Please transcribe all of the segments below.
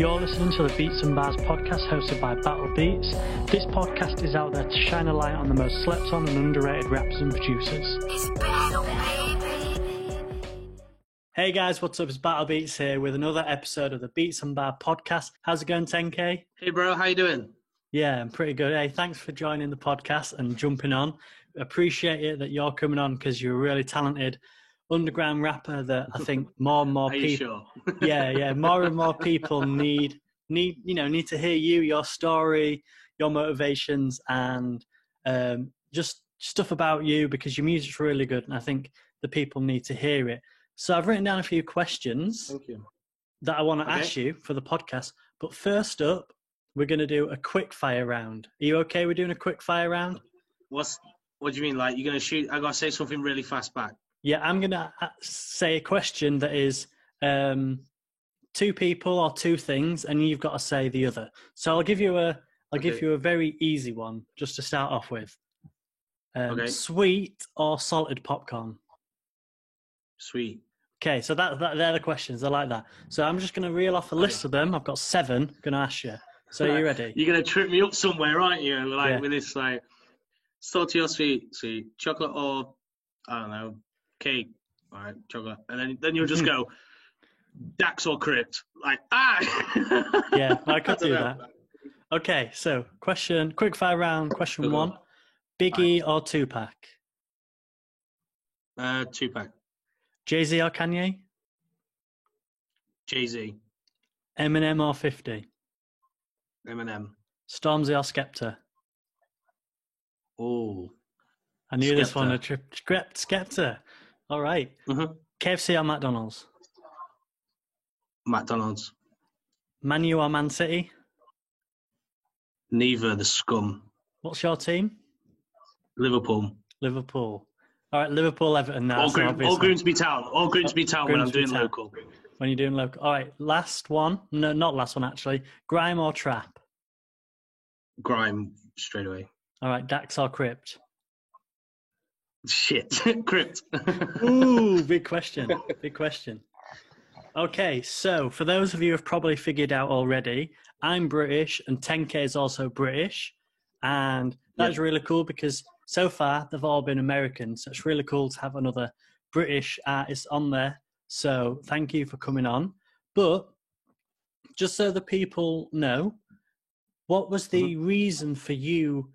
You're listening to the Beats and Bars podcast hosted by Battle Beats. This podcast is out there to shine a light on the most slept on and underrated rappers and producers. Hey guys, what's up? It's Battle Beats here with another episode of the Beats and Bar podcast. How's it going, 10K? Hey bro, how you doing? Yeah, I'm pretty good. Hey, thanks for joining the podcast and jumping on. Appreciate it that you're coming on because you're a really talented underground rapper that I think more and more people. Sure? yeah, more and more people need to hear you, your story, your motivations, and just stuff about you because your music's really good, and I think the people need to hear it. So I've written down a few questions. Thank you. That I want to ask you for the podcast. But first up, we're going to do a quick fire round. Are you okay with doing a quick fire round? What do you mean? Like you're going to shoot? I got to say something really fast back. Yeah, I'm going to say a question that is two people or two things, and you've got to say the other. So I'll give you a very easy one just to start off with. Sweet or salted popcorn? Sweet. Okay, so they're the questions. I like that. So I'm just going to reel off a list of them. I've got 7. I'm going to ask you. So are you ready? You're going to trip me up somewhere, aren't you? With this, salty or sweet, chocolate or, I don't know, cake. All right, chocolate. And then you'll just go, Dax or Crypt. Yeah, I could do that. Okay, so quick fire round, question 1. Biggie or Tupac? Tupac. Jay-Z or Kanye? Jay-Z. Eminem or 50? Eminem. Stormzy or Skepta? Oh. I knew this one. Skepta. All right. Mm-hmm. KFC or McDonald's? McDonald's. Man U or Man City? Neither, the scum. What's your team? Liverpool. All right, Liverpool, Everton now. All Grimsby Town. When I'm doing local. When you're doing local. All right, last one. No, not last one, actually. Grime or Trap? Grime, straight away. All right, Dax or Crypt? Shit. Crypt. Ooh, big question. Okay, so for those of you who have probably figured out already, I'm British and 10K is also British. And that's really cool because so far they've all been American. So it's really cool to have another British artist on there. So thank you for coming on. But just so the people know, what was the reason for you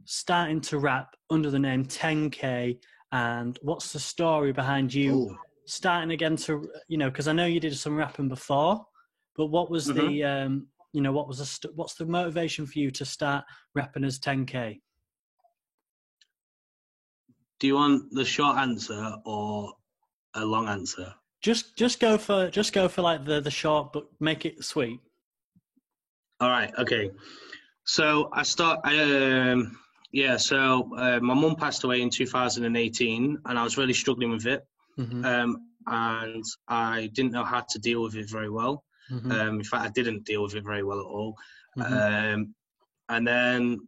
starting to rap under the name 10K, and what's the story behind you starting again to, because I know you did some rapping before, but what was the, what's the motivation for you to start rapping as 10K? Do you want the short answer or a long answer? Just go for like the short, but make it sweet. All right. Okay. So my mum passed away in 2018 and I was really struggling with it. And I didn't know how to deal with it very well. In fact, I didn't deal with it very well at all. And then,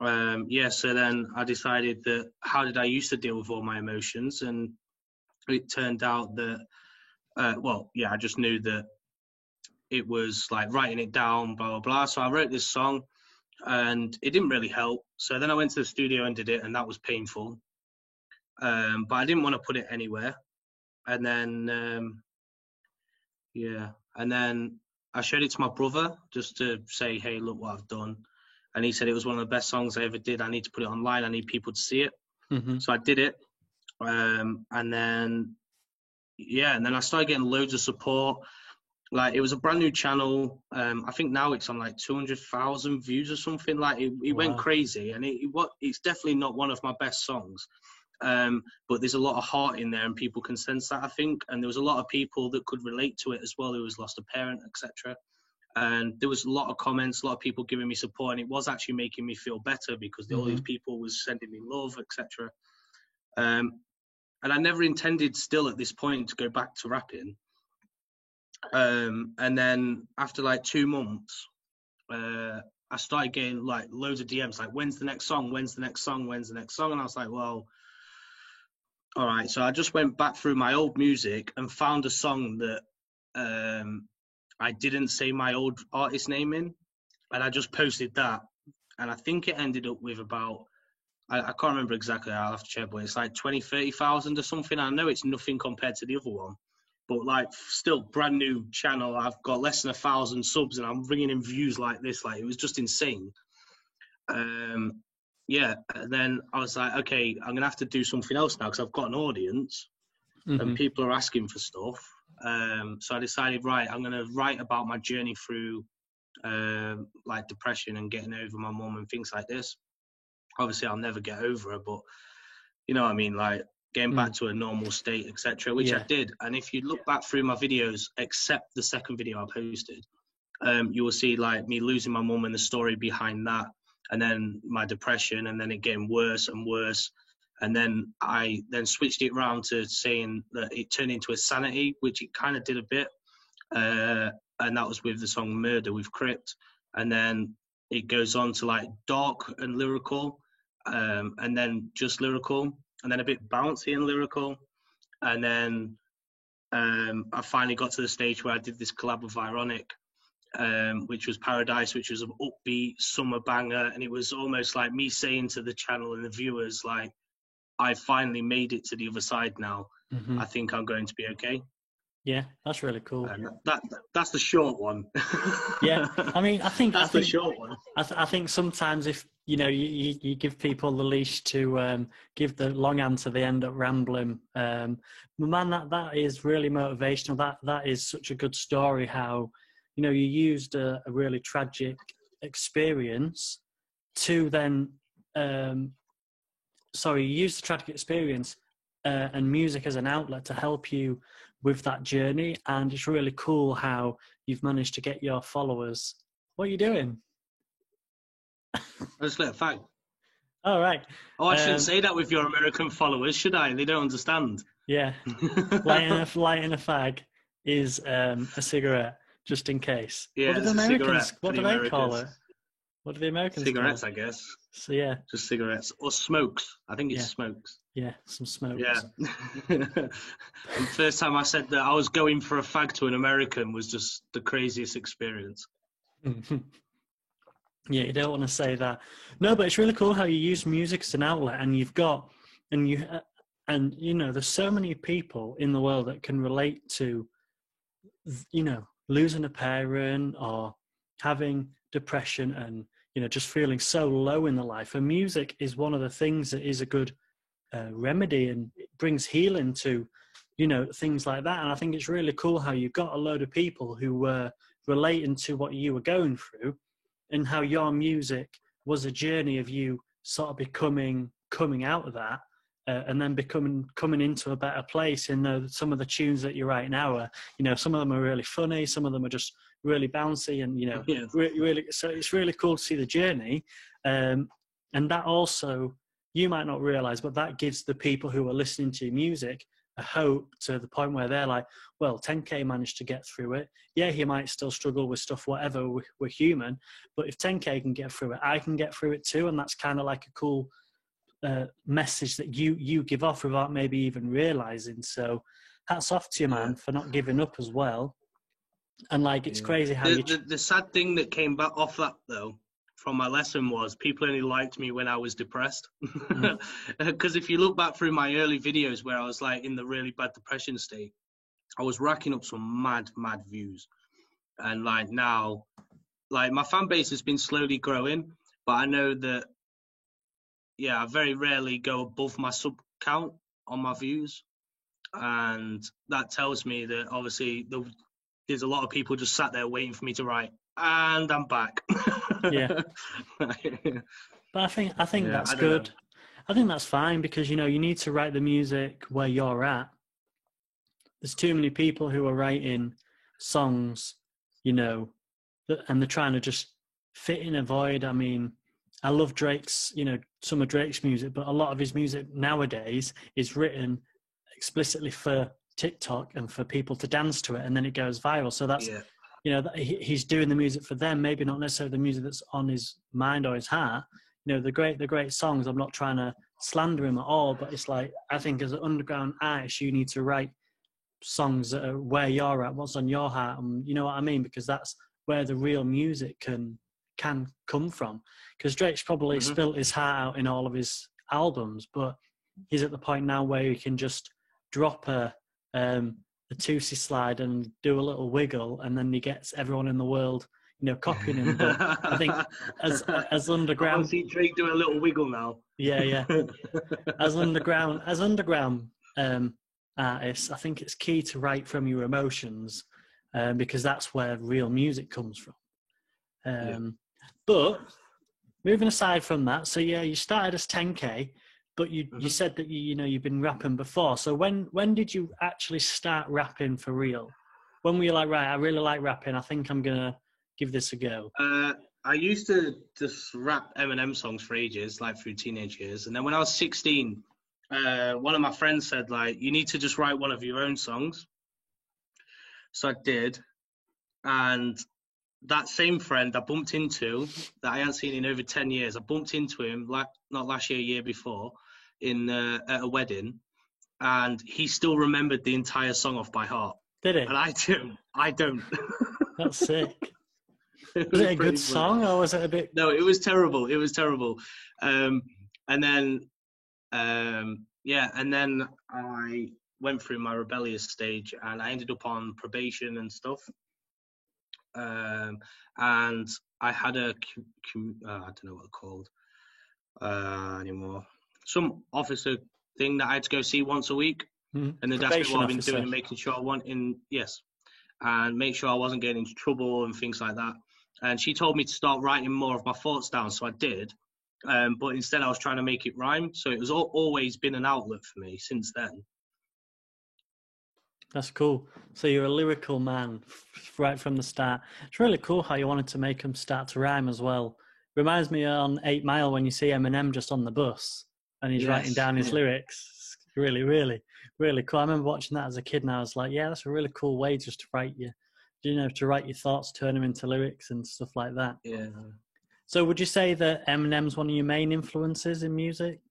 so then I decided that how did I used to deal with all my emotions? And it turned out that, I just knew that it was like writing it down, blah, blah, blah. So I wrote this song and it didn't really help. So then I went to the studio and did it, and that was painful. But I didn't want to put it anywhere. And then, and then I showed it to my brother just to say, hey, look what I've done. And he said it was one of the best songs I ever did. I need to put it online. I need people to see it. So I did it. And then I started getting loads of support. Like, it was a brand new channel. I think now it's on like 200,000 views or something. Like, it went crazy. And it's definitely not one of my best songs. But there's a lot of heart in there and people can sense that, I think. And there was a lot of people that could relate to it as well, who has lost a parent, etc. And there was a lot of comments, a lot of people giving me support. And it was actually making me feel better because all these people was sending me love, etc. And I never intended still at this point to go back to rapping. And then after like 2 months, I started getting like loads of DMs like, when's the next song? And I was like, well, all right. So I just went back through my old music and found a song that I didn't say my old artist name in, and I just posted that. And I think it ended up with about, I can't remember exactly, I'll have to check, but it's like 20, 30,000 or something. I know it's nothing compared to the other one, but like still brand new channel. I've got less than 1,000 subs and I'm bringing in views like this. Like, it was just insane. Yeah, and then I was like, okay, I'm going to have to do something else now because I've got an audience and people are asking for stuff. So I decided, right, I'm going to write about my journey through like depression and getting over my mum and things like this. Obviously, I'll never get over her, but you know what I mean, like getting back to a normal state, etc., which I did. And if you look back through my videos, except the second video I posted, you will see like me losing my mum and the story behind that, and then my depression, and then it getting worse and worse. And then I then switched it around to saying that it turned into a sanity, which it kind of did a bit. And that was with the song Murder with Crypt. And then it goes on to like dark and lyrical, and then just lyrical, and then a bit bouncy and lyrical. And then I finally got to the stage where I did this collab with Ironic, which was Paradise, which was an upbeat summer banger. And it was almost like me saying to the channel and the viewers, like, I finally made it to the other side now. I think I'm going to be okay. Yeah, that's really cool. That's the short one. Yeah, I mean, I think the short one. I think sometimes if you give people the leash to give the long answer, they end up rambling. Man, that is really motivational. That is such a good story. How you used a really tragic experience to then you used the tragic experience and music as an outlet to help you with that journey. And it's really cool how you've managed to get your followers. What are you doing? I just lit a fag. All right. Oh, I shouldn't say that with your American followers, should I? They don't understand. Yeah. lighting a fag is a cigarette, just in case. Yeah, what do the Americans? What do they call it? What do the Americans cigarettes, call it? I guess. So yeah, just cigarettes or smokes. I think it's smokes. Yeah, some smokes. Yeah. And the first time I said that I was going for a fag to an American was just the craziest experience. Yeah, you don't want to say that. No, but it's really cool how you use music as an outlet, and there's so many people in the world that can relate to, losing a parent or having depression and just feeling so low in the life. And music is one of the things that is a good remedy, and it brings healing to things like that. And I think it's really cool how you've got a load of people who were relating to what you were going through, and how your music was a journey of you sort of coming out of that, and then coming into a better place. And some of the tunes that you write now are, some of them are really funny, some of them are just really bouncy, and really. So it's really cool to see the journey, and that also, you might not realize, but that gives the people who are listening to your music a hope, to the point where they're like, well, 10K managed to get through it. Yeah, he might still struggle with stuff, whatever, we're human, but if 10K can get through it, I can get through it too. And that's kind of like a cool message that you give off without maybe even realizing. So hats off to you, man, for not giving up as well. And like, it's crazy how the sad thing that came back off that though from my lesson was people only liked me when I was depressed. Because if you look back through my early videos where I was like in the really bad depression state, I was racking up some mad views. And like now, like my fan base has been slowly growing, but I know that, I very rarely go above my sub count on my views. And that tells me that obviously there's a lot of people just sat there waiting for me to write, and I'm back. Yeah. But I think that's good. I think that's fine, because, you need to write the music where you're at. There's too many people who are writing songs, and they're trying to just fit in a void. I mean, I love Drake's, some of Drake's music, but a lot of his music nowadays is written explicitly for TikTok and for people to dance to it, and then it goes viral. So that's, he's doing the music for them, maybe not necessarily the music that's on his mind or his heart. The great songs, I'm not trying to slander him at all, but it's like, I think as an underground artist, you need to write songs that are where you're at, what's on your heart, and you know what I mean, because that's where the real music can come from. Because Drake's probably spilt his heart out in all of his albums, but he's at the point now where he can just drop a Tootsie slide and do a little wiggle, and then he gets everyone in the world, you know, copying him. But I think as underground, I want to see Drake do a little wiggle now. Yeah. as underground artists, I think it's key to write from your emotions, because that's where real music comes from. But moving aside from that, so yeah, you started as 10K, but you said that you've been rapping before. So when did you actually start rapping for real? When were you like, right, I really like rapping, I think I'm gonna give this a go? I used to just rap Eminem songs for ages, like through teenage years. And then when I was 16, one of my friends said, like, you need to just write one of your own songs. So I did. And that same friend I bumped into, that I hadn't seen in over 10 years, I bumped into him, like, not last year before, at a wedding. And he still remembered the entire song off by heart. Did he? And I don't. That's sick. Was it a good song, or was it a bit? No, it was terrible. It was terrible. And then I went through my rebellious stage, and I ended up on probation and stuff. And I had I don't know what they're called anymore. Some officer thing that I had to go see once a week, and then that's what I've been doing, making sure and make sure I wasn't getting into trouble and things like that. And she told me to start writing more of my thoughts down, so I did. But instead, I was trying to make it rhyme. So it was always been an outlet for me since then. That's cool. So you're a lyrical man right from the start. It's really cool how you wanted to make them start to rhyme as well. Reminds me on 8 Mile when you see Eminem just on the bus and he's writing down his lyrics. Really, really, really cool. I remember watching that as a kid and I was like, yeah, that's a really cool way just to write to write your thoughts, turn them into lyrics and stuff like that. Yeah. So would you say that Eminem's one of your main influences in music?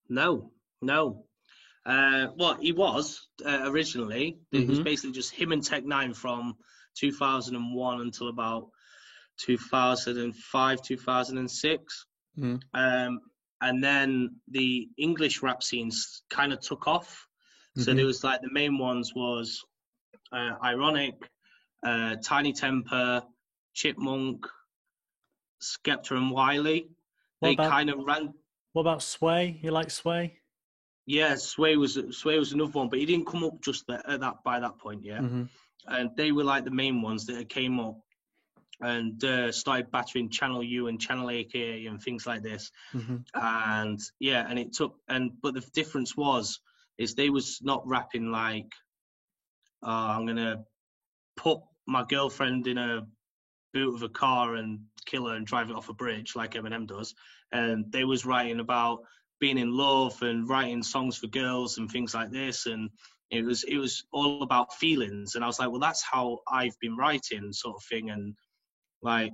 No. Well, he was originally. It was basically just him and Tech Nine from 2001 until about 2005, 2006. And then the English rap scenes kind of took off. So there was like the main ones was Ironic, Tiny Temper, Chipmunk, Skepta and Wiley. They kind of ran. What about Sway? You like Sway? Yeah, Sway was another one, but he didn't come up just by that point, yeah. And they were like the main ones that came up and started battering Channel U and Channel AK and things like this. And yeah, and it took but the difference is they was not rapping like, I'm gonna put my girlfriend in a boot of a car and kill her and drive it off a bridge like Eminem does. And they was writing about being in love and writing songs for girls and things like this. And it was all about feelings. And I was like, well, that's how I've been writing, sort of thing. And like,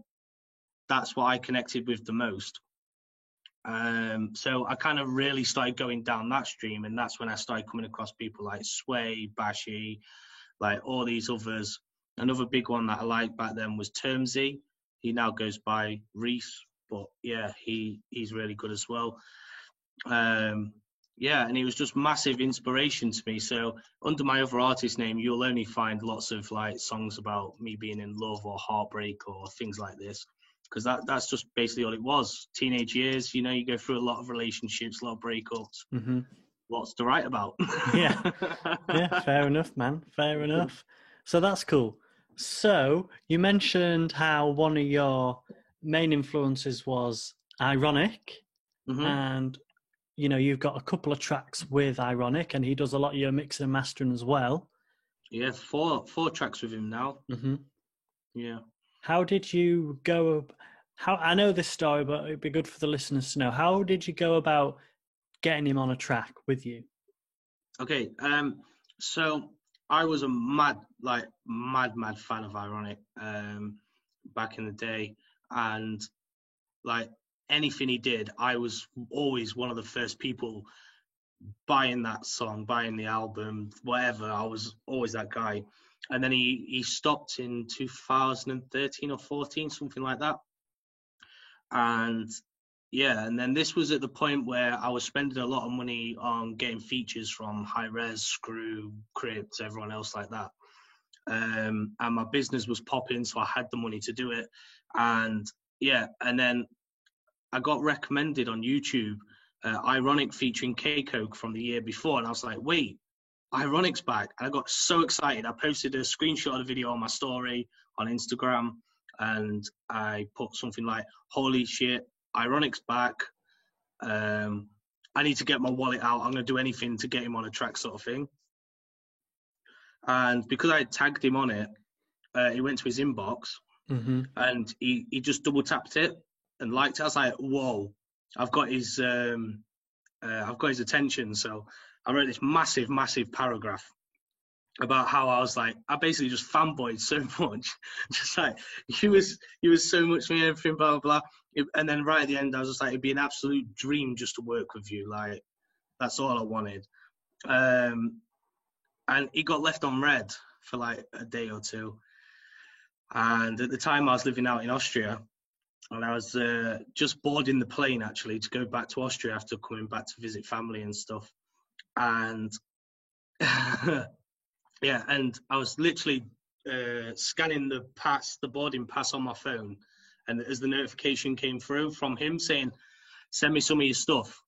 that's what I connected with the most. So I kind of really started going down that stream. And that's when I started coming across people like Sway, Bashy, like all these others. Another big one that I liked back then was Termzy. He now goes by Reese, but yeah, he's really good as well. Yeah, and he was just massive inspiration to me. So under my other artist name, you'll only find lots of like songs about me being in love or heartbreak or things like this, because that's just basically all it was. Teenage years, you go through a lot of relationships, a lot of breakups, lots to write about. Yeah, fair enough, man. Fair enough. So that's cool. So you mentioned how one of your main influences was Ironic, and you've got a couple of tracks with Ironic, and he does a lot of your mixing and mastering as well. Yeah, four tracks with him now. Yeah. How did you go? I know this story, but it'd be good for the listeners to know. How did you go about getting him on a track with you? Okay, so I was a mad fan of Ironic back in the day, and like anything he did, I was always one of the first people buying that song, buying the album, whatever. I was always that guy. And then he stopped in 2013 or 14, something like that. And yeah, and then this was at the point where I was spending a lot of money on getting features from Hi-Rez, Screw, Crypt, everyone else like that. And my business was popping, so I had the money to do it. And yeah, and then I got recommended on YouTube, Ironic featuring K-Coke from the year before. And I was like, wait, Ironic's back. And I got so excited. I posted a screenshot of the video on my story on Instagram. And I put something like, holy shit, Ironic's back. I need to get my wallet out. I'm going to do anything to get him on a track, sort of thing. And because I had tagged him on it, he went to his inbox and he just double tapped it and liked it. I was like, whoa, I've got his attention. So I wrote this massive paragraph about how I was like, I basically just fanboyed so much. Just like, he was so much for me, everything, blah, blah, blah. And then right at the end, I was just like, it'd be an absolute dream just to work with you. Like, that's all I wanted. And it got left on red for like a day or two. And at the time I was living out in Austria, and I was just boarding the plane actually to go back to Austria after coming back to visit family and stuff. And yeah, and I was literally scanning the boarding pass on my phone. And as the notification came through from him saying, send me some of your stuff.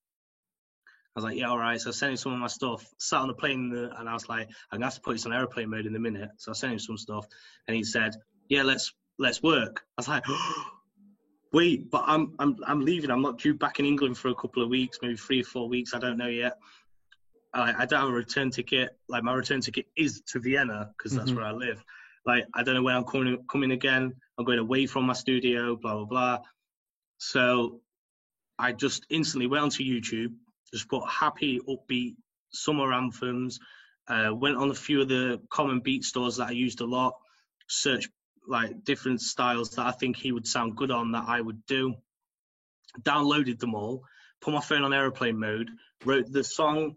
I was like, yeah, all right. So I sent him some of my stuff, sat on the plane, and I was like, I'm going to have to put this on airplane mode in a minute. So I sent him some stuff, and he said, yeah, let's work. I was like, wait, but I'm leaving. I'm not due back in England for a couple of weeks, maybe 3 or 4 weeks. I don't know yet. I don't have a return ticket. Like, my return ticket is to Vienna because that's where I live. Like, I don't know when I'm coming again. I'm going away from my studio, blah, blah, blah. So I just instantly went onto YouTube, just put happy, upbeat summer anthems, went on a few of the common beat stores that I used a lot, searched like different styles that I think he would sound good on that I would do, downloaded them all, put my phone on airplane mode, wrote the song,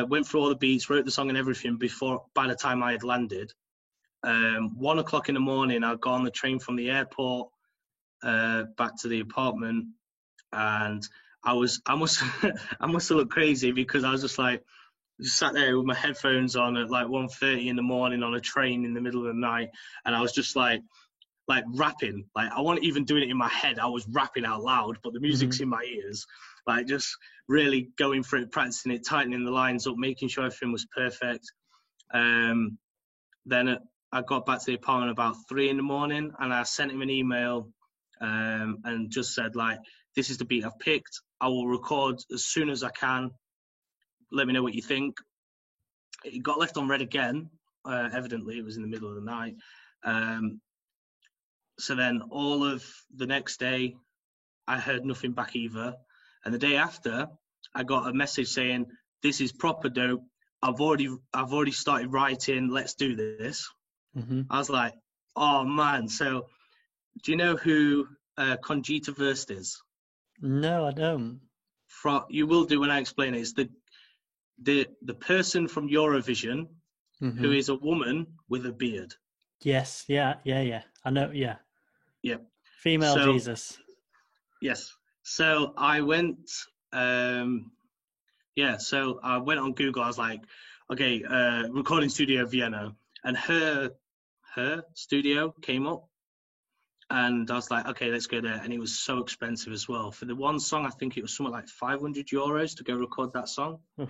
went through all the beats, wrote the song and everything by the time I had landed. 1 o'clock in the morning, I got on the train from the airport back to the apartment, and I must have looked crazy because I was just like, sat there with my headphones on at like 1:30 in the morning on a train in the middle of the night, and I was just like rapping. Like, I wasn't even doing it in my head. I was rapping out loud, but the music's in my ears. Like, just really going for it, practicing it, tightening the lines up, making sure everything was perfect. Then I got back to the apartment about 3 in the morning, and I sent him an email and just said, like, this is the beat I've picked. I will record as soon as I can. Let me know what you think. It got left on red again. Evidently, it was in the middle of the night. So then all of the next day, I heard nothing back either. And the day after, I got a message saying, this is proper dope. I've already started writing. Let's do this. I was like, oh, man. So do you know who Conchita Wurst is? No, I don't. You will do when I explain it. It's the person from Eurovision who is a woman with a beard. Yes, yeah. I know, yeah. Yeah. Female Jesus. Yes. So I went, so I went on Google. I was like, okay, recording studio Vienna, and her studio came up. And I was like, okay, let's go there. And it was so expensive as well. For the one song, I think it was something like €500 to go record that song. I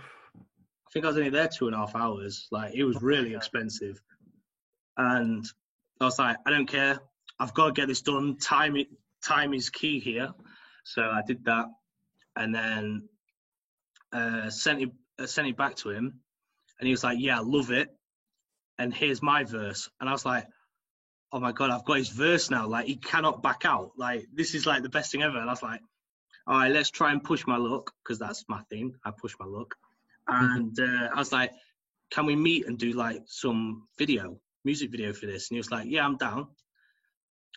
think I was only there 2.5 hours. Like, it was really expensive. And I was like, I don't care. I've got to get this done. Time is key here. So I did that, and then sent it back to him. And he was like, yeah, I love it. And here's my verse. And I was like, oh my God, I've got his verse now. Like, he cannot back out. Like, this is like the best thing ever. And I was like, all right, let's try and push my luck, because that's my thing. I push my luck. And I was like, can we meet and do like some music video for this? And he was like, yeah, I'm down.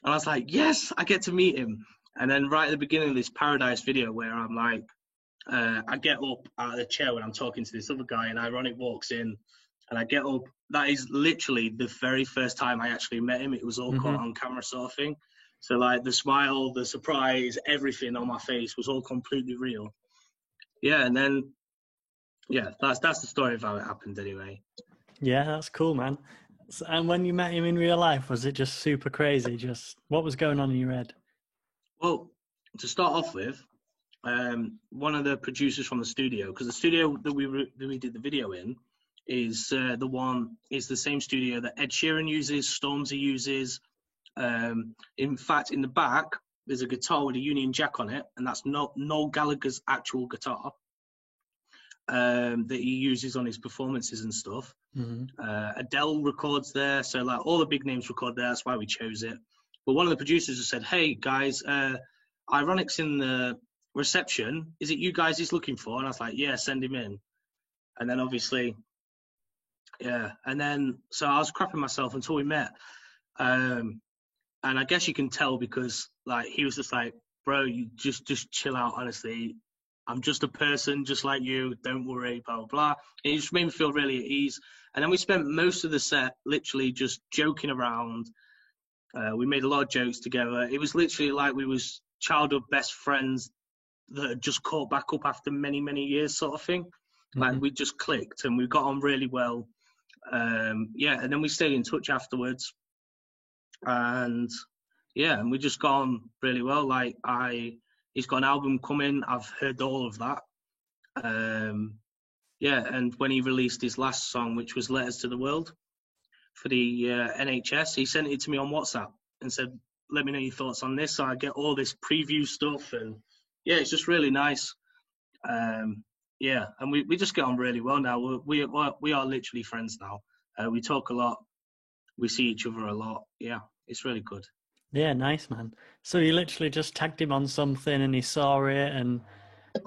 And I was like, yes, I get to meet him. And then right at the beginning of this Paradise video where I'm like, I get up out of the chair when I'm talking to this other guy, and Ironic walks in, and I get up. That is literally the very first time I actually met him. It was all caught on camera sort of thing. So like the smile, the surprise, everything on my face was all completely real. Yeah, and then that's the story of how it happened anyway. Yeah, that's cool, man. So, and when you met him in real life, was it just super crazy? Just what was going on in your head? Well, to start off with, one of the producers from the studio, because the studio that we did the video in is the same studio that Ed Sheeran uses, Stormzy uses. In fact, in the back there's a guitar with a Union Jack on it, and that's Noel Gallagher's actual guitar that he uses on his performances and stuff. Adele records there, so like all the big names record there. That's why we chose it. But one of the producers just said, "Hey guys, Ironic's in the reception. Is it you guys he's looking for?" And I was like, "Yeah, send him in." And then obviously, yeah. And then so I was crapping myself until we met. And I guess you can tell because like he was just like, "Bro, you just chill out. Honestly, I'm just a person, just like you. Don't worry, blah blah blah." And it just made me feel really at ease. And then we spent most of the set literally just joking around. We made a lot of jokes together. It was literally like we was childhood best friends that had just caught back up after many, many years sort of thing. Like we just clicked and we got on really well. And then we stayed in touch afterwards. And and we just got on really well. Like he's got an album coming. I've heard all of that. And when he released his last song, which was Letters to the World for the NHS, he sent it to me on WhatsApp and said, "Let me know your thoughts on this." So I get all this preview stuff, and it's just really nice. And we just get on really well now. We are literally friends now. We talk a lot. We see each other a lot. Yeah, it's really good. Yeah, nice, man. So you literally just tagged him on something and he saw it, and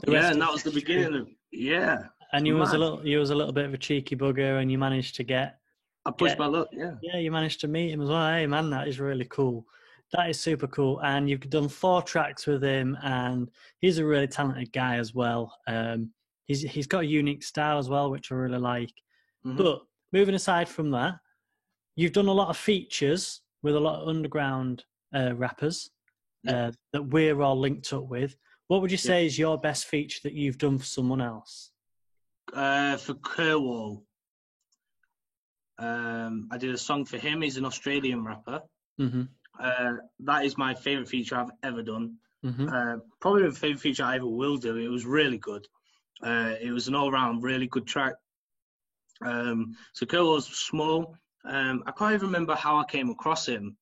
and that was the beginning of And you was a little bit of a cheeky bugger, and you managed to get. I pushed my luck. Yeah. Yeah, you managed to meet him as well. Hey, man, that is really cool. That is super cool. And you've done 4 tracks with him, and he's a really talented guy as well. He's got a unique style as well, which I really like. But moving aside from that, you've done a lot of features with a lot of underground rappers that we're all linked up with. What would you say is your best feature that you've done for someone else? For Kerwall, I did a song for him. He's an Australian rapper. That is my favourite feature I've ever done. Probably the favourite feature I ever will do. It was really good. It was an all-round really good track. So Kerwall's small. I can't even remember how I came across him.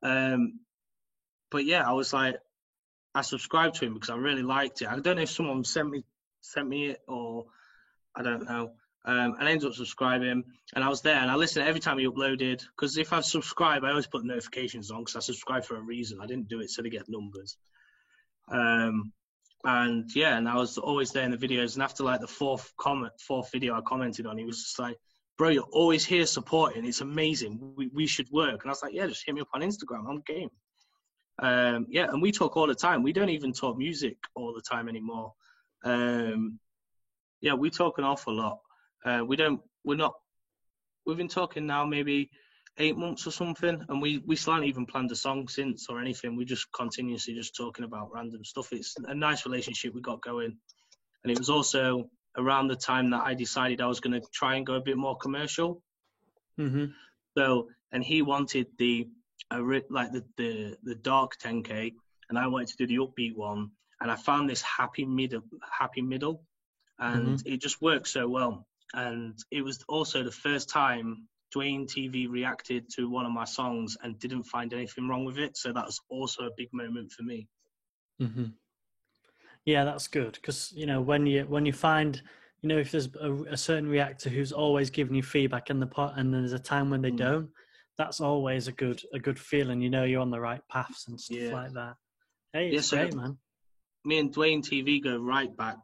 But yeah, I was like, I subscribed to him because I really liked it. I don't know if someone sent me it or I don't know. And I ended up subscribing, and I was there, and I listened every time he uploaded, because if I subscribe, I always put notifications on, because I subscribe for a reason. I didn't do it so to get numbers. And I was always there in the videos, and after like the fourth video I commented on, he was just like, "Bro, you're always here supporting. It's amazing. We should work." And I was like, "Yeah, just hit me up on Instagram. I'm game." And we talk all the time. We don't even talk music all the time anymore. We talk an awful lot. We've been talking now maybe 8 months or something, and we still haven't even planned a song since or anything. We just continuously just talking about random stuff. It's a nice relationship we got going. And it was also around the time that I decided I was going to try and go a bit more commercial. So, and he wanted the dark 10K, and I wanted to do the upbeat one, and I found this happy middle, and it just worked so well. And it was also the first time Dwayne TV reacted to one of my songs and didn't find anything wrong with it. So that was also a big moment for me. Yeah, that's good, because when you find if there's a certain reactor who's always giving you feedback in the pot, and there's a time when they don't, that's always a good feeling. You're on the right paths and stuff like that. Hey, it's great, man. Me and Dwayne TV go right back.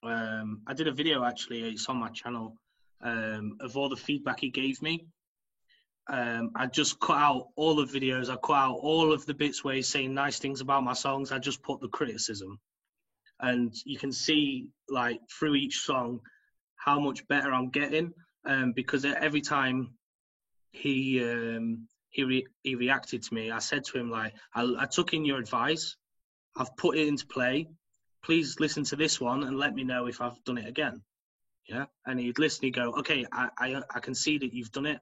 I did a video, actually, it's on my channel, of all the feedback he gave me. I just cut out all the videos. I cut out all of the bits where he's saying nice things about my songs. I just put the criticism. and you can see like through each song how much better I'm getting, because every time he reacted to me, I said to him like, I took in your advice, I've put it into play, please listen to this one and let me know if I've done it again. Yeah. And he'd listen, he'd go, okay, I can see that you've done it,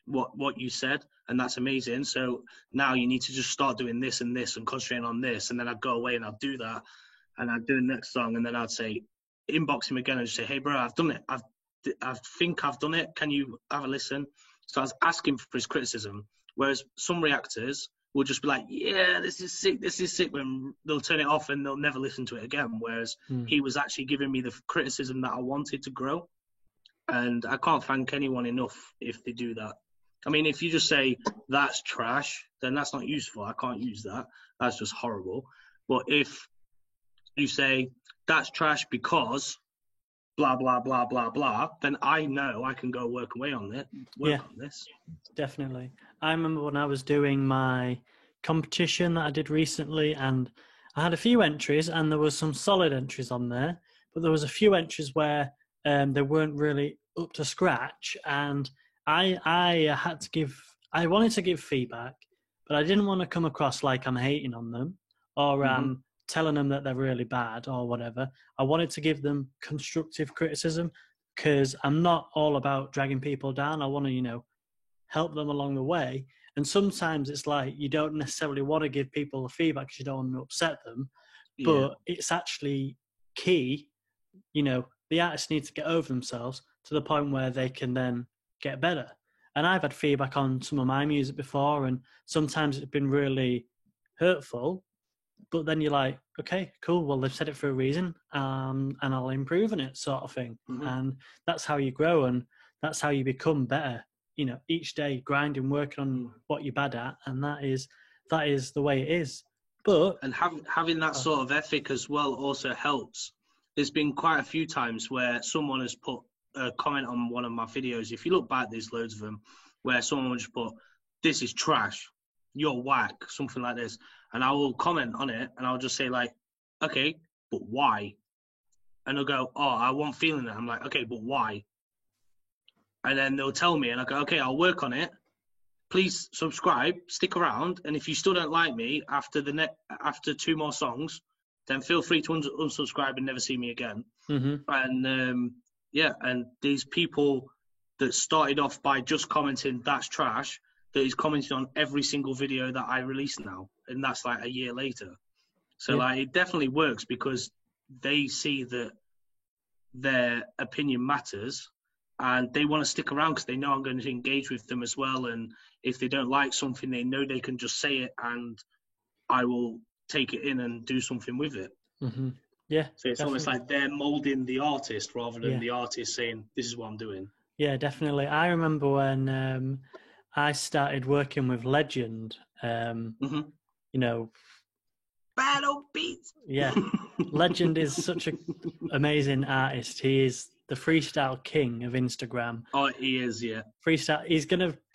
what you said, and that's amazing. So now you need to just start doing this and this and concentrating on this. And then I'd go away and I'd do that, and I'd do the next song, and then I'd say, inbox him again and just say, hey bro, I've done it. I think I've done it. Can you have a listen? So I was asking for his criticism. Whereas some reactors will just be like, yeah, this is sick, when they'll turn it off and they'll never listen to it again. Whereas he was actually giving me the criticism that I wanted to grow. And I can't thank anyone enough if they do that. I mean, if you just say, that's trash, then that's not useful. I can't use that. That's just horrible. But if you say, that's trash because blah, blah, blah, blah, blah, then I know I can go work away on it, work on this. Definitely. I remember when I was doing my competition that I did recently, and I had a few entries, and there was some solid entries on there, but there was a few entries where they weren't really up to scratch, and I wanted to give feedback, but I didn't want to come across like I'm hating on them or telling them that they're really bad or whatever. I wanted to give them constructive criticism, because I'm not all about dragging people down. I want to, help them along the way. And sometimes it's like you don't necessarily want to give people the feedback because you don't want to upset them, but it's actually key. The artists need to get over themselves to the point where they can then get better. And I've had feedback on some of my music before, and sometimes it's been really hurtful, but then you're like, okay, cool, well, they've said it for a reason, and I'll improve on it, sort of thing. And that's how you grow, and that's how you become better. Each day grinding, working on what you're bad at, and that is the way it is. And having that sort of ethic as well also helps. There's been quite a few times where someone has put a comment on one of my videos. If you look back, there's loads of them where someone will just put, this is trash, you're whack, something like this. And I will comment on it, and I'll just say like, okay, but why? And they'll go, oh, I wasn't feeling it. I'm like, okay, but why? And then they'll tell me, and I go, okay, I'll work on it. Please subscribe, stick around, and if you still don't like me after after 2 more songs, then feel free to unsubscribe and never see me again. And and these people that started off by just commenting, that's trash, that is commenting on every single video that I release now, and that's like a year later. So like it definitely works, because they see that their opinion matters, and they want to stick around because they know I'm going to engage with them as well. And if they don't like something, they know they can just say it, and I will take it in and do something with it. Yeah. So it's almost like they're molding the artist rather than the artist saying, this is what I'm doing. Yeah, definitely. I remember when I started working with Legend, Battle Beats. Yeah. Legend is such an amazing artist. He is the freestyle king of Instagram. Oh, he is, yeah. Freestyle.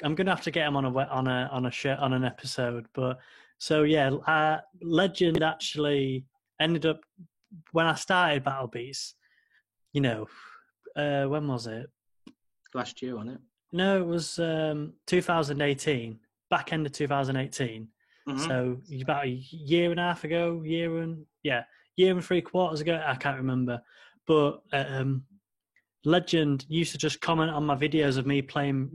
I'm gonna have to get him on an episode. But so yeah, Legend actually ended up, when I started Battle Beats. When was it? Last year, wasn't it? No, it was 2018. Back end of 2018. So about a year and a half ago, year and 3/4 ago. I can't remember, but Legend used to just comment on my videos of me playing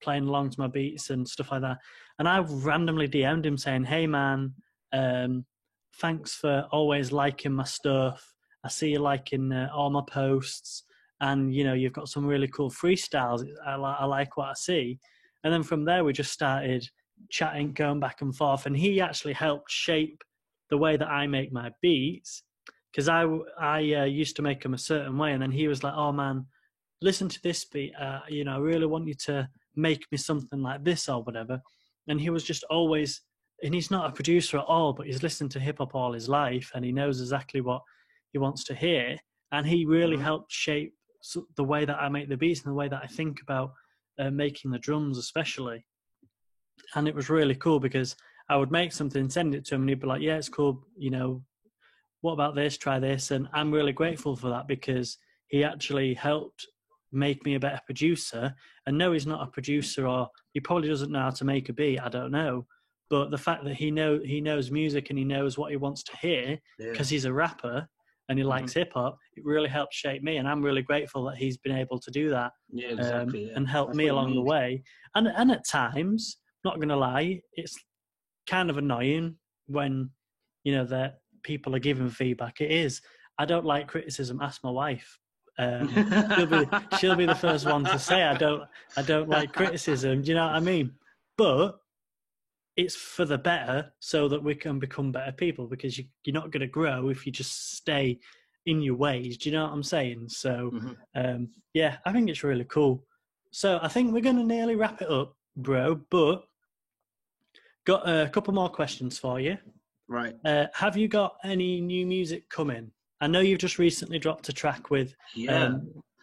along to my beats and stuff like that. And I randomly DM'd him saying, "Hey man, thanks for always liking my stuff. I see you liking all my posts, and you've got some really cool freestyles. I like what I see." And then from there, we just started chatting, going back and forth, and he actually helped shape the way that I make my beats, because I used to make them a certain way, and then he was like, "Oh man, listen to this beat, I really want you to make me something like this or whatever." And he was just always, and he's not a producer at all, but he's listened to hip hop all his life, and he knows exactly what he wants to hear, and he really helped shape the way that I make the beats and the way that I think about making the drums especially. And it was really cool, because I would make something, send it to him, and he'd be like, "Yeah, it's cool, what about this? Try this. And I'm really grateful for that because he actually helped make me a better producer. And no, he's not a producer, or he probably doesn't know how to make a beat. I don't know. But the fact that he knows music and he knows what he wants to hear because he's a rapper and he likes hip hop, it really helped shape me. And I'm really grateful that he's been able to do that. Yeah, exactly. And help me along the way. And at times, not going to lie, it's kind of annoying when, you know, that people are giving feedback. It is. I don't like criticism. Ask my wife. She'll be the first one to say I don't like criticism. Do you know what I mean? But it's for the better, so that we can become better people. Because you're not going to grow if you just stay in your ways. Do you know what I'm saying? So yeah, I think it's really cool. So I think we're going to nearly wrap it up, bro. But got a couple more questions for you. Right. Have you got any new music coming? I know you've just recently dropped a track with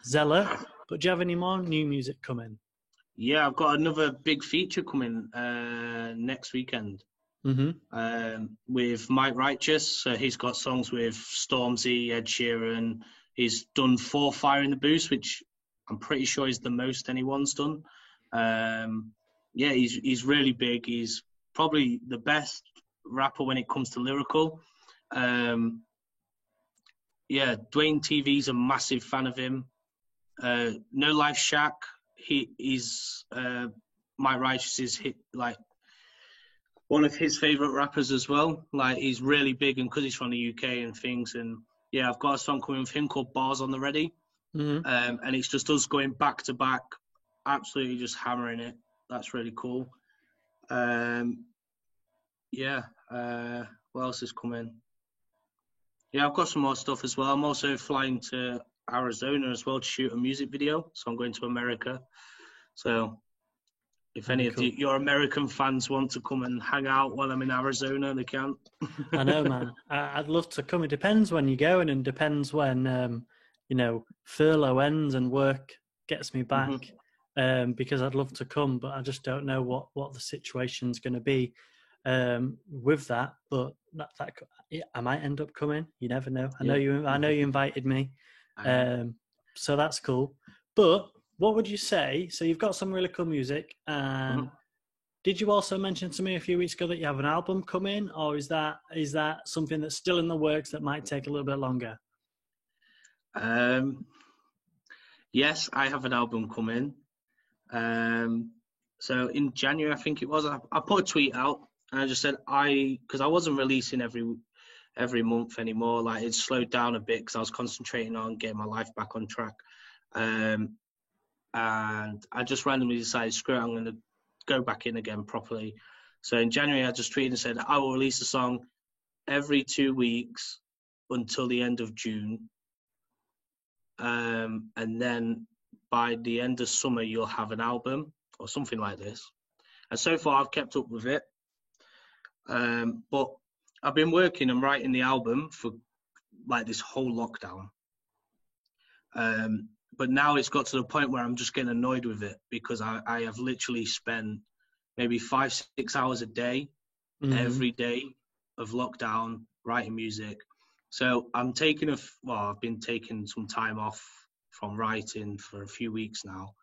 Zella, but do you have any more new music coming? Yeah, I've got another big feature coming next weekend with Mike Righteous. So he's got songs with Stormzy, Ed Sheeran. He's done 4 Fire in the Boost, which I'm pretty sure is the most anyone's done. Yeah, he's really big. He's probably the best rapper when it comes to lyrical. Yeah, Dwayne TV's a massive fan of him. No Life Shaq, he's Mike Righteous is like one of his favorite rappers as well. Like, he's really big, and because he's from the UK and things. And yeah, I've got a song coming with him called Bars on the Ready, and it's just us going back to back, absolutely just hammering it. That's really cool. Yeah, what else is coming? Yeah, I've got some more stuff as well. I'm also flying to Arizona as well to shoot a music video. So I'm going to America. So if any of your American fans want to come and hang out while I'm in Arizona, they can. I know, man. I'd love to come. It depends when you're going, and depends when, you know, furlough ends and work gets me back. Because I'd love to come, but I just don't know what the situation's going to be with that. But that I might end up coming. You never know. I know you invited me, so that's cool. But what would you say? So you've got some really cool music, and did you also mention to me a few weeks ago that you have an album coming, or is that something that's still in the works that might take a little bit longer? Yes, I have an album coming. So in January, I think it was, I put a tweet out and I just said because I wasn't releasing every month anymore. Like, it slowed down a bit because I was concentrating on getting my life back on track. And I just randomly decided, screw it, I'm going to go back in again properly. So in January, I just tweeted and said, I will release a song every 2 weeks until the end of June. And then by the end of summer, you'll have an album or something like this. And so far, I've kept up with it. But I've been working and writing the album for like this whole lockdown. But now it's got to the point where I'm just getting annoyed with it, because I have literally spent maybe 5-6 hours a day, every day of lockdown, writing music. So I've been taking some time off from writing for a few weeks now.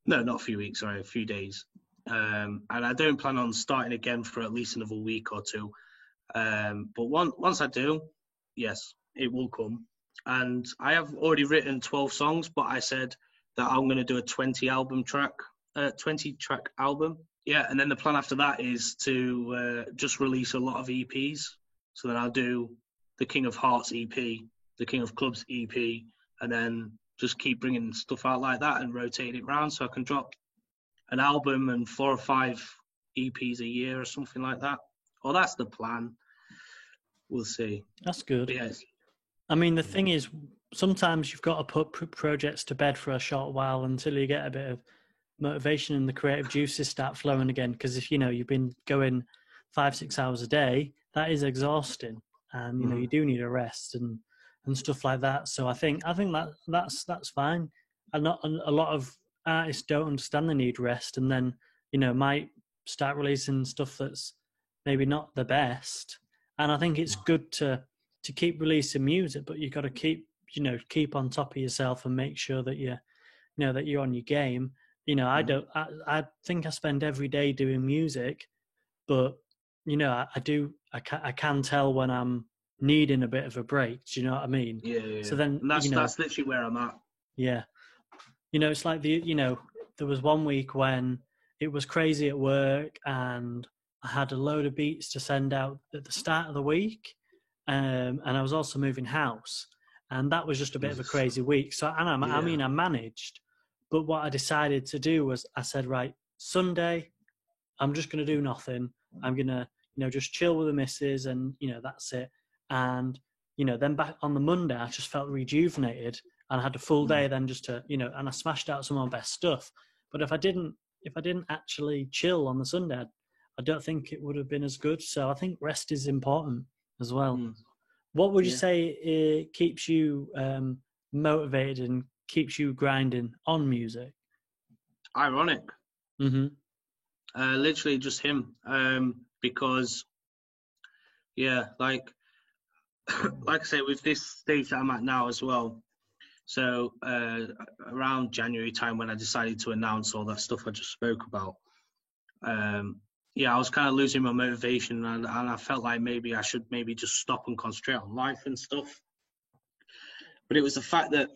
No, not a few weeks, sorry, a few days. And I don't plan on starting again for at least another week or two. But once I do, yes, it will come. And I have already written 12 songs, but I said that I'm going to do a 20-track album. Yeah, and then the plan after that is to just release a lot of EPs. So then I'll do the King of Hearts EP, the King of Clubs EP, and then just keep bringing stuff out like that and rotate it around, so I can drop an album and 4 or 5 EPs a year or something like that. Well, that's the plan. We'll see. That's good. But yes. I mean, the thing is, sometimes you've got to put projects to bed for a short while until you get a bit of motivation and the creative juices start flowing again. Because if, you know, you've been going 5-6 hours a day, that is exhausting. And, you know, you do need a rest and stuff like that. So I think that's fine. And not a lot of artists don't understand they need rest, and then, you know, might start releasing stuff that's maybe not the best. And I think it's good to to keep releasing music, but you got to keep on top of yourself and make sure that that you're on your game. I think I spend every day doing music, but I can tell when I'm needing a bit of a break. Do you know what I mean? Yeah. So then and that's literally where I'm at. Yeah. It's like there was one week when it was crazy at work and I had a load of beats to send out at the start of the week. And I was also moving house, and that was just a bit of a crazy week. So, I managed, but what I decided to do was I said, right, Sunday, I'm just going to do nothing. I'm going to, just chill with the missus and, that's it. And, then back on the Monday, I just felt rejuvenated and I had a full day then just to, and I smashed out some of my best stuff. But if I didn't actually chill on the Sunday, I don't think it would have been as good. So I think rest is important as well. What would you say keeps you motivated and keeps you grinding on music? Ironic. Mm-hmm. Literally just him. Because, like I say, with this stage that I'm at now as well. So around January time when I decided to announce all that stuff I just spoke about, I was kind of losing my motivation, and I felt like maybe I should just stop and concentrate on life and stuff. But it was the fact that,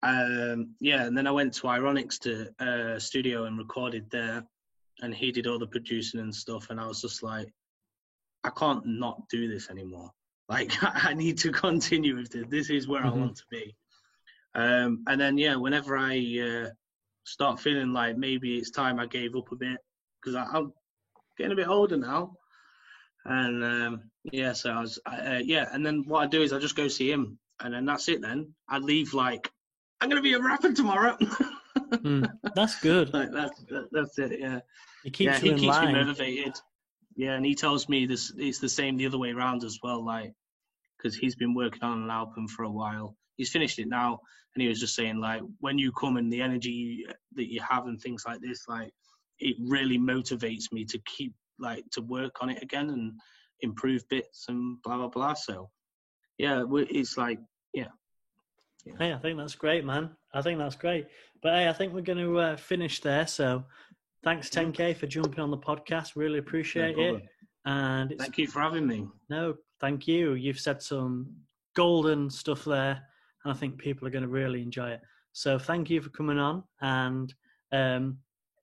and then I went to Ironics to studio and recorded there, and he did all the producing and stuff, and I was just like, I can't not do this anymore. Like, I need to continue with this. This is where I want to be. And then, whenever I start feeling like maybe it's time I gave up a bit, because I'm getting a bit older now. And, so I was, and then what I do is I just go see him. And then that's it then. I leave like, I'm going to be a rapper tomorrow. That's good. Like, that's it, yeah. He keeps me line. Motivated. Yeah, and he tells me this. It's the same the other way around as well, like, because he's been working on an album for a while. He's finished it now, and he was just saying, like, when you come and the energy that you have and things like this, like, it really motivates me to keep, like, to work on it again and improve bits and blah, blah, blah. So, it's like, Hey, I think that's great, man. I think that's great. But, hey, I think we're going to finish there. So thanks, 10K, for jumping on the podcast. Really appreciate it. And thank you for having me. No, thank you. You've said some golden stuff there, and I think people are going to really enjoy it. So thank you for coming on. And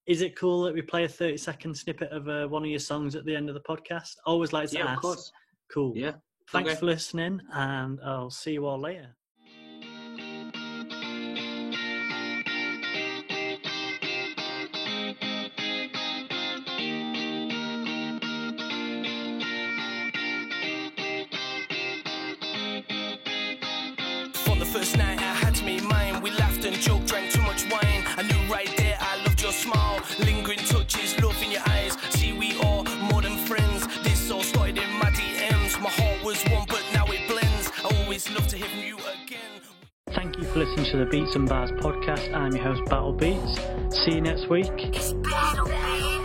is it cool that we play a 30-second snippet of one of your songs at the end of the podcast? Always like to ask. Of course. Cool. Yeah. Thanks for listening, and I'll see you all later. First night I had to make mine. We laughed and joked, drank too much wine. I knew right there I loved your smile. Lingering touches, love in your eyes. See, we are more than friends. This all started in my DMs. My heart was one, but now it blends. I always love to hear from you again. Thank you for listening to the Beats and Bars podcast. I'm your host, Battle Beats. See you next week. It's Battle Beats.